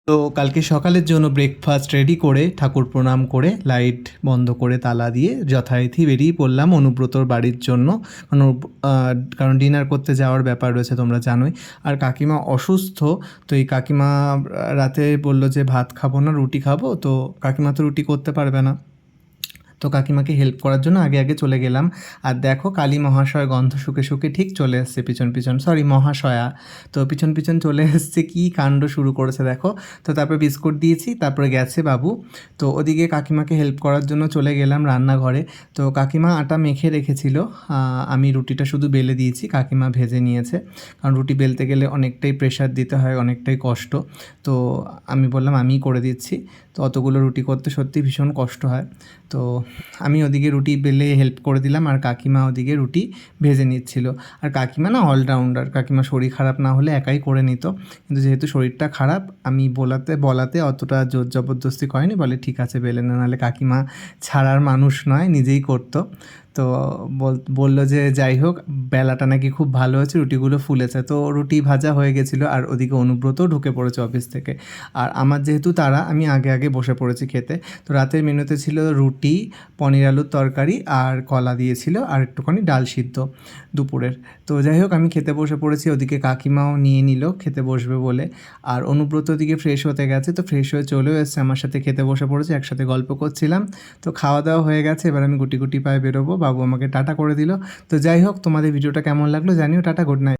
তো কালকে সকালের জন্য ব্রেকফাস্ট রেডি করে ঠাকুর প্রণাম করে লাইট বন্ধ করে তালা দিয়ে যথারীতি বেরিয়ে পড়লাম অনুব্রতর বাড়ির জন্য। কারণ কারণ ডিনার করতে যাওয়ার ব্যাপার রয়েছে, তোমরা জানোই। আর কাকিমা অসুস্থ, তো এই কাকিমা রাতে বলল যে ভাত খাবো না, রুটি খাবো। তো কাকিমা তো রুটি করতে পারবে না, তো কাকিমাকে হেল্প করার জন্য আগে আগে চলে গেলাম। আর দেখো কালী মহাশয় গন্ধ শুকে শুকে ঠিক চলে এসছে পিছন পিছন, সরি মহাশয়া, তো পিছন পিছন চলে এসছে, কী কাণ্ড শুরু করেছে দেখো। তো তারপরে বিস্কুট দিয়েছি, তারপরে গেছে বাবু। তো ওদিকে কাকিমাকে হেল্প করার জন্য চলে গেলাম রান্নাঘরে। তো কাকিমা আটা মেখে রেখেছিল, আমি রুটিটা শুধু বেলে দিয়েছি, কাকিমা ভেজে নিয়েছে। কারণ রুটি বেলতে গেলে অনেকটাই প্রেশার দিতে হয়, অনেকটাই কষ্ট। তো আমি বললাম আমিই করে দিচ্ছি। তো অতগুলো রুটি করতে সত্যি ভীষণ কষ্ট হয়। তো আমি ওদিকে রুটি বেলে হেল্প করে দিলাম, আর কাকিমা ওদিকে রুটি ভেজে নিচ্ছিল। আর কাকিমা না অলরাউন্ডার, কাকিমা শরীর খারাপ না হলে একাই করে নিত, কিন্তু যেহেতু শরীরটা খারাপ আমি বলাতে অতটা জোর জবরদস্তি করেনি, বলে ঠিক আছে বেলে না, নাহলে কাকিমা ছাড়ার মানুষ নয়, নিজেই করতো। তো বললো যে যাই হোক, বেলাটা নাকি খুব ভালো হয়েছে, রুটিগুলো ফুলেছে। তো রুটি ভাজা হয়ে গেছিলো, আর ওদিকে অনুব্রতও ঢুকে পড়েছে অফিস থেকে। আর আমার যেহেতু তারা, আমি আগে আগে বসে পড়েছি খেতে। তো রাতের মেনুতে ছিল রুটি, পনির আলুর তরকারি আর কলা দিয়েছিল, আর একটুখানি ডাল সিদ্ধ দুপুরের। তো যাই হোক আমি খেতে বসে পড়েছি, ওদিকে কাকিমাও নিয়ে নিল খেতে বসবে বলে। আর অনুব্রত ওদিকে ফ্রেশ হতে গেছে, তো ফ্রেশ হয়ে চলেও এসছে আমার সাথে, খেতে বসে পড়েছে, একসাথে গল্প করছিলাম। তো খাওয়া দাওয়া হয়ে গেছে, এবার আমি গুটি গুটি পায়ে বেরোবো, বাবু আমাকে টাটা করে দিল। তো যাই হোক, তোমাদের ভিডিওটা কেমন লাগলো জানিও। Tata, good night.